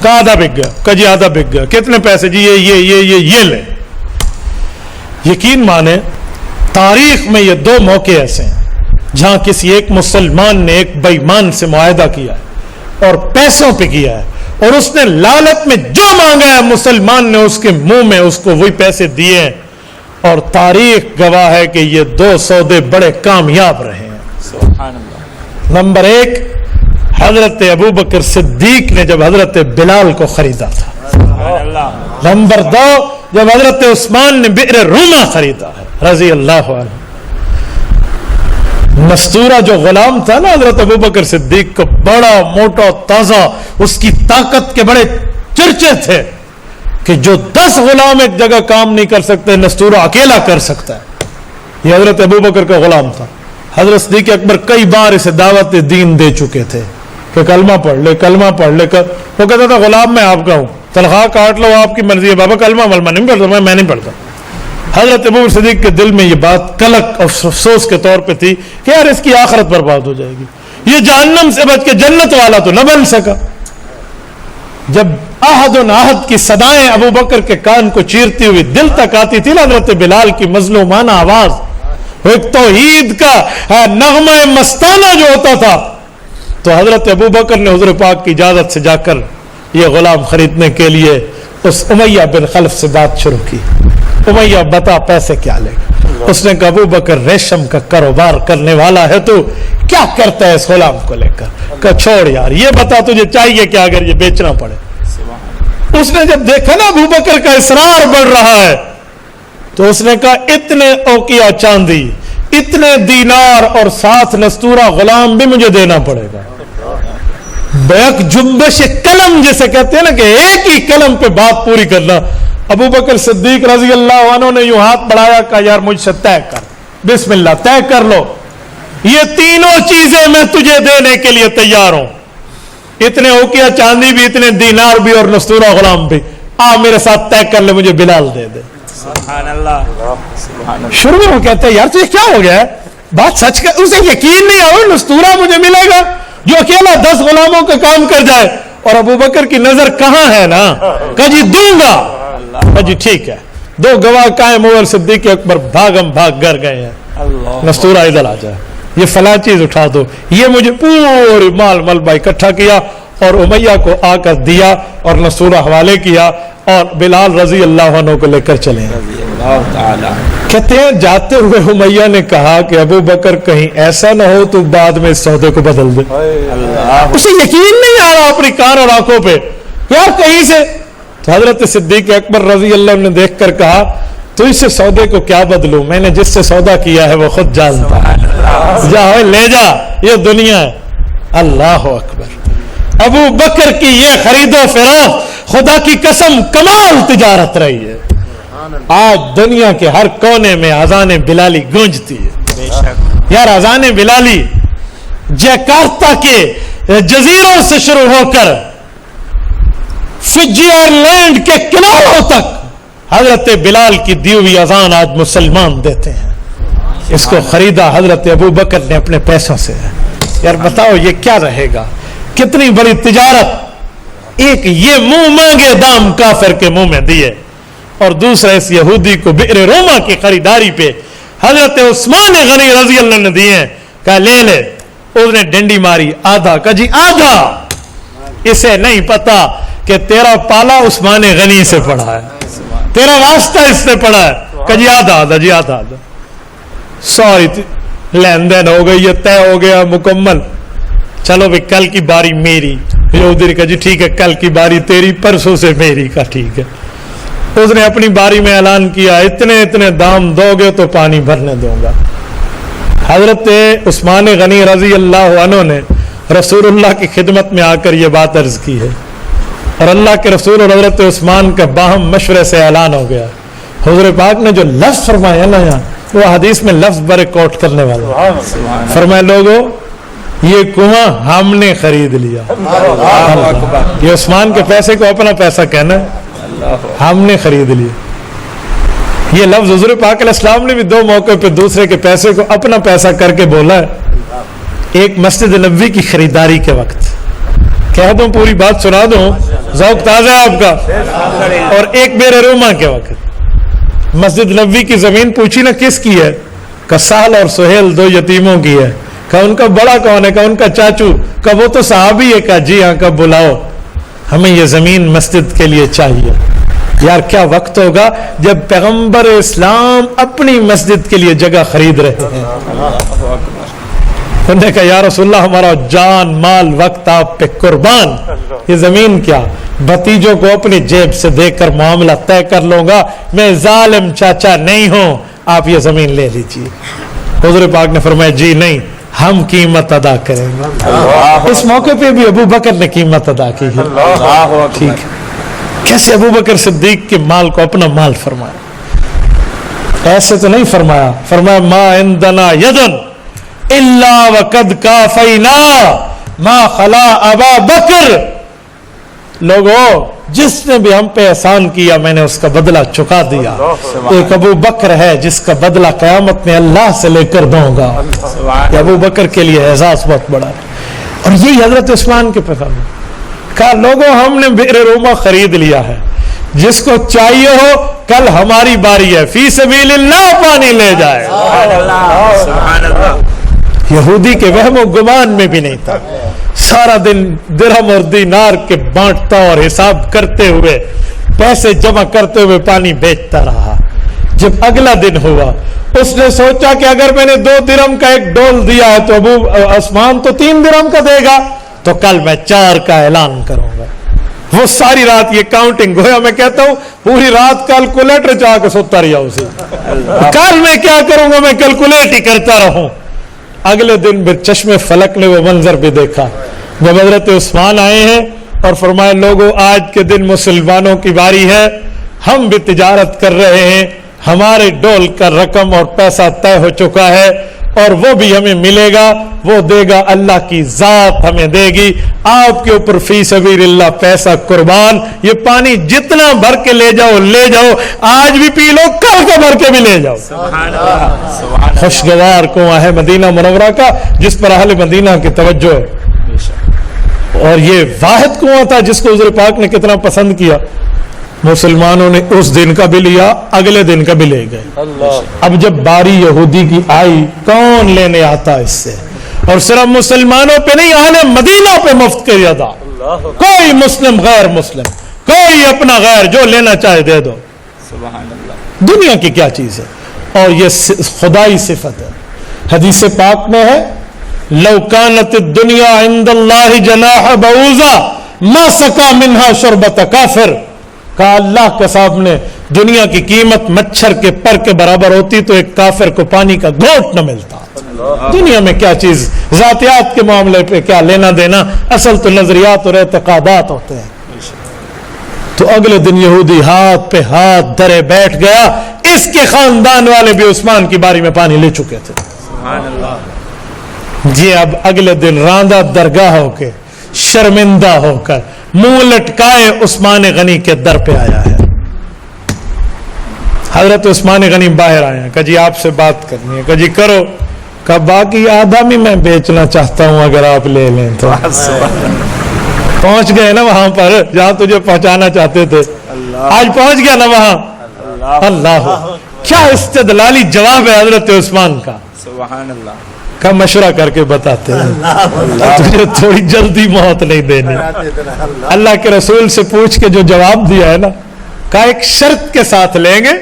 کہا آدھا بک گیا, کہا جی آدھا بک گیا, کتنے پیسے جی یہ لیں. یقین مانے تاریخ میں یہ دو موقع ایسے ہیں جہاں کسی ایک مسلمان نے ایک بے ایمان سے معاہدہ کیا ہے اور پیسوں پہ کیا ہے, اور اس نے لالچ میں جو مانگا ہے مسلمان نے اس کے منہ میں اس کو وہی پیسے دیے ہیں, اور تاریخ گواہ ہے کہ یہ دو سودے بڑے کامیاب رہے ہیں. سبحان اللہ. نمبر ایک, حضرت ابوبکر صدیق نے جب حضرت بلال کو خریدا تھا. نمبر دو, جب حضرت عثمان نے بئر روما خریدا ہے رضی اللہ عنہ. مستورہ جو غلام تھا نا حضرت ابوبکر صدیق کو, بڑا موٹا تازہ, اس کی طاقت کے بڑے چرچے تھے کہ جو 10 غلام ایک جگہ کام نہیں کر سکتے نستورہ اکیلا کر سکتا ہے. یہ حضرت ابوبکر کا غلام تھا. حضرت صدیق اکبر کئی بار اسے دعوت دین دے چکے تھے کہ کلمہ پڑھ لے, کلمہ پڑھ لے. وہ کہتا تھا غلام میں آپ کا ہوں, تنخواہ کاٹ لو آپ کی مرضی ہے, بابا کلمہ ملمہ نہیں پڑھتا, میں نہیں پڑھتا. حضرت ابوبکر صدیق کے دل میں یہ بات کلک افسوس کے طور پہ تھی کہ یار اس کی آخرت برباد ہو جائے گی, یہ جہنم سے بچ کے جنت والا تو نہ بن سکا. جب عہد کی صدائیں ابوبکر کے کان کو چیرتی ہوئی دل تک آتی تھی نا حضرت بلال کی مظلومانہ آواز, ایک توحید کا نغمہ مستانہ جو ہوتا تھا, تو حضرت ابوبکر نے حضور پاک کی اجازت سے جا کر یہ غلام خریدنے کے لیے اس امیہ بن خلف سے بات شروع کی. امیہ بتا پیسے کیا لے گا؟ اس نے کہا ابوبکر ریشم کا کاروبار کرنے والا ہے, تو کیا کرتا ہے اس غلام کو لے کر؟ کہا چھوڑ یار, یہ بتا تجھے چاہیے کیا اگر یہ بیچنا پڑے. اس نے جب دیکھا نا ابوبکر کا اصرار بڑھ رہا ہے تو اس نے کہا اتنے اوقیہ چاندی, اتنے دینار اور 7 نستورہ غلام بھی مجھے دینا پڑے گا. بیک جنبش قلم جسے کہتے ہیں نا کہ ایک ہی قلم پہ بات پوری کرنا. ابوبکر صدیق رضی اللہ عنہ نے یوں ہاتھ بڑھایا, کہا یار مجھ سے طے کر, بسم اللہ طے کر لو, یہ تینوں چیزیں میں تجھے دینے کے لیے تیار ہوں, اتنے اوقیہ چاندی بھی, اتنے دینار بھی, اور نستورہ غلام بھی. میرے ساتھ طے کر لے, مجھے بلال دے دے. سبحان اللہ. شروع میں وہ کہتے ہیں یار تجھے کیا ہو گیا ہے, بات سچ کر. اسے یقین نہیں آؤ نستورہ مجھے ملے گا جو اکیلا 10 غلاموں کا کام کر جائے. اور ابوبکر کی نظر کہاں ہے نا, کہا جی دوں گا. کہا جی ٹھیک ہے. 2 گواہ قائم ہوئے, صدیق اکبر بھاگم بھاگ گھر گئے ہیں. نستورہ ادھر آ جائے, یہ فلاں چیز اٹھا دو, یہ مجھے پوری مال ملبہ اکٹھا کیا اور امیہ کو آ کر دیا اور نستورہ حوالے کیا, اور بلال رضی اللہ عنہ کو لے کر چلے. کہتے ہیں جاتے ہوئے امیہ نے کہا کہ ابوبکر کہیں ایسا نہ ہو تو بعد میں اس سودے کو بدل دے. اسے یقین نہیں آ رہا اپنی کان اور آنکھوں پہ, یار کہیں سے. تو حضرت صدیق اکبر رضی اللہ عنہ نے دیکھ کر کہا تو اس سے سودے کو کیا بدلوں, میں نے جس سے سودا کیا ہے وہ خود جانتا ہے, جا لے جا, یہ دنیا ہے. اللہ اکبر. ابو بکر کی یہ خرید و فروخت خدا کی قسم کمال تجارت رہی ہے. آج دنیا کے ہر کونے میں اذان بلالی گونجتی ہے. یار اذان بلالی جکارتا کے جزیروں سے شروع ہو کر فجی آئرلینڈ کے کناروں تک حضرت بلال کی دی ہوئی اذان آج مسلمان دیتے ہیں. اس کو خریدا حضرت ابو بکر نے اپنے پیسوں سے. یار بتاؤ یہ کیا رہے گا, کتنی بڑی تجارت. ایک یہ منہ مانگے دام کافر کے منہ میں دیے, اور دوسرا اس یہودی کو بئر روما کی خریداری پہ حضرت عثمان غنی رضی اللہ عنہ نے دیے. کہا لے لے. اس نے ڈنڈی ماری, آدھا. کہا جی آدھا. اسے نہیں پتا کہ تیرا پالا عثمان غنی سے پڑا ہے, تیرا واسطہ اس سے پڑا ہے. کہا جی آدھا آدھا, جی آدھا آدھا. سوری لین دین ہو گئی, یہ طے ہو گیا مکمل. چلو بھائی کل کی باری میری. یہودی نے کہا جی ٹھیک ہے کل کی باری تیری, پرسوں سے میری. کا ٹھیک ہے. اس نے اپنی باری میں اعلان کیا اتنے اتنے دام دو گے تو پانی بھرنے دوں گا. حضرت عثمان غنی رضی اللہ عنہ نے رسول اللہ کی خدمت میں آ کر یہ بات عرض کی ہے, اور اللہ کے رسول اور حضرت عثمان کا باہم مشورے سے اعلان ہو گیا. حضور پاک نے جو لفظ فرمایا نا یہاں, وہ حدیث میں لفظ برے کوٹ کرنے والا. فرمایا لوگوں یہ کنواں ہم نے خرید لیا. یہ عثمان کے پیسے کو اپنا پیسہ کہنا ہے, ہم نے خرید لیا. یہ لفظ حضور پاک علیہ السلام نے بھی 2 موقع پہ دوسرے کے پیسے کو اپنا پیسہ کر کے بولا ہے. ایک مسجد نبوی کی خریداری کے وقت کہہ دوں پوری بات سنا دوں, ذوق تازہ ہے آپ کا. اور ایک بیر روما کے وقت مسجد نبوی کی زمین پوچھی نا کس کی ہے, کہ سہل اور سہیل 2 یتیموں کی ہے. کہا ان کا بڑا کون ہے؟ کہا ان کا چاچو. کہا وہ تو صحابی ہے. کہا جی ہاں. کہا بلاؤ, ہمیں یہ زمین مسجد کے لیے چاہیے. یار کیا وقت ہوگا جب پیغمبر اسلام اپنی مسجد کے لیے جگہ خرید رہے ہیں. انہوں نے کہا یا رسول اللہ ہمارا جان مال وقت آپ پہ قربان, یہ زمین کیا, بھتیجوں کو اپنی جیب سے دے کر معاملہ طے کر لوں گا, میں ظالم چاچا نہیں ہوں, آپ یہ زمین لے لیجیے. حضور پاک نے فرمایا جی نہیں, ہم قیمت ادا کریں گے. اس موقع پہ بھی ابو بکر نے قیمت ادا کی ہے. ٹھیک ہے, کیسے ابو بکر صدیق کے مال کو اپنا مال فرمایا؟ ایسے تو نہیں فرمایا, فرمایا ما عندنا یدن الا وقد کافینا ما خلا ابا بکر. لوگوں جس نے بھی ہم پہ احسان کیا میں نے اس کا بدلہ چکا دیا. ایک ابو بکر ہے جس کا بدلہ قیامت میں اللہ سے لے کر دوں گا. ابو بکر کے لیے اعزاز بہت بڑا ہے. اور یہی حضرت عثمان کے پیغام ہے. کہا لوگوں ہم نے بئر روما خرید لیا ہے, جس کو چاہیے ہو کل ہماری باری ہے, فی سبیل اللہ پانی لے جائے. یہودی کے وہم و گمان میں بھی نہیں تھا. سارا دن درہم اور دینار کے بانٹتا اور حساب کرتے ہوئے پیسے جمع کرتے ہوئے پانی بیچتا رہا. جب اگلا دن ہوا اس نے سوچا کہ اگر میں نے 2 درہم کا ایک ڈول دیا ہے تو ابو عثمان تو 3 درہم کا دے گا, تو کل میں 4 کا اعلان کروں گا. وہ ساری رات یہ کاؤنٹنگ, گویا میں کہتا ہوں پوری رات کیلکولیٹر چاہ کے سوتا رہا اسے. کل میں کیا کروں گا, میں کیلکولیٹ ہی کرتا رہوں. اگلے دن پھر چشمے فلک نے وہ منظر بھی دیکھا جب حضرت عثمان آئے ہیں اور فرمائے لوگوں آج کے دن مسلمانوں کی باری ہے, ہم بھی تجارت کر رہے ہیں, ہمارے ڈول کا رقم اور پیسہ طے ہو چکا ہے اور وہ بھی ہمیں ملے گا, وہ دے گا اللہ کی ذات ہمیں دے گی. آپ کے اوپر فی سبیل اللہ پیسہ قربان, یہ پانی جتنا بھر کے لے جاؤ لے جاؤ, آج بھی پی لو کل کا بھر کے بھی لے جاؤ. خوشگوار کنواں ہے مدینہ منورہ کا جس پر اہل مدینہ کی توجہ ہے. اور یہ واحد کنواں تھا جس کو حضور پاک نے کتنا پسند کیا. مسلمانوں نے اس دن کا بھی لیا, اگلے دن کا بھی لے گئے. اب جب باری یہودی کی آئی, کون لینے آتا اس سے؟ اور صرف مسلمانوں پہ نہیں, اہل مدینہ پہ مفت کیا تھا. کوئی مسلم غیر مسلم, کوئی اپنا غیر, جو لینا چاہے دے دو. دنیا کی کیا چیز ہے, اور یہ خدائی صفت ہے. حدیث پاک میں ہے لو کانت الدنیا عند اللہ جناح بعوضہ ما سقا منہا شربۃ کافر. کہا اللہ کے سامنے دنیا کی قیمت مچھر کے پر کے برابر ہوتی تو ایک کافر کو پانی کا گھونٹ نہ ملتا. دنیا میں کیا چیز, ذاتیات کے معاملے پہ کیا لینا دینا, اصل تو نظریات اور اعتقادات ہوتے ہیں. تو اگلے دن یہودی ہاتھ پہ ہاتھ دھرے بیٹھ گیا. اس کے خاندان والے بھی عثمان کی باری میں پانی لے چکے تھے. جی اب اگلے دن راندہ درگاہ ہو کے شرمندہ ہو کر منہ لٹکائے عثمان غنی کے در پہ آیا ہے. حضرت عثمان غنی باہر آئے ہیں, کہ جی آپ سے بات کرنی ہے. کہ جی کرو. کہ باقی آدھا بھی میں بیچنا چاہتا ہوں اگر آپ لے لیں تو. پہنچ گئے نا وہاں پر جہاں تجھے پہنچانا چاہتے تھے, آج پہنچ گیا نا وہاں. اللہ کیا استدلالی جواب ہے حضرت عثمان کا. سبحان اللہ کا مشورہ کر کے بتاتے ہیں تجھے تھوڑی جلدی موت نہیں دینی. اللہ کے رسول سے پوچھ کے جو جواب دیا ہے نا, کا ایک شرط کے ساتھ لیں گے.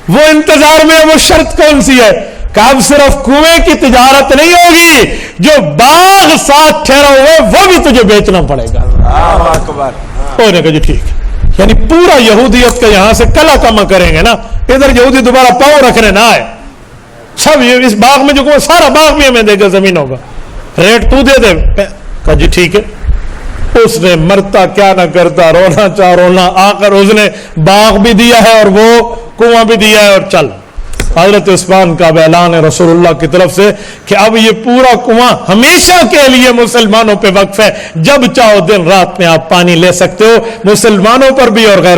وہ انتظار میں وہ شرط کون سی ہے, کہ اب صرف کنویں کی تجارت نہیں ہوگی, جو باغ ساتھ ٹھہرا ہوا ہے وہ بھی تجھے بیچنا پڑے گا. انہوں نے کہا جی ٹھیک. یعنی پورا یہودیت کا یہاں سے کلا کما کریں گے نا, ادھر یہودی دوبارہ پاؤں رکھنے نہ آئے. سب اس باغ میں جو سارا باغ بھی ہمیں دے گا, زمینوں کا ریٹ تو دے دے. کہا جی ٹھیک ہے. اس نے مرتا کیا نہ کرتا, رونا چاہ رونا, آ کر اس نے باغ بھی دیا ہے اور وہ کنواں بھی دیا ہے. اور چل حضرت عثمان کا اعلان ہے رسول اللہ کی طرف سے کہ اب یہ پورا کنواں ہمیشہ کے لیے مسلمانوں پہ وقف ہے, جب چاہو دن رات میں آپ پانی لے سکتے ہو, مسلمانوں پر بھی اور غیر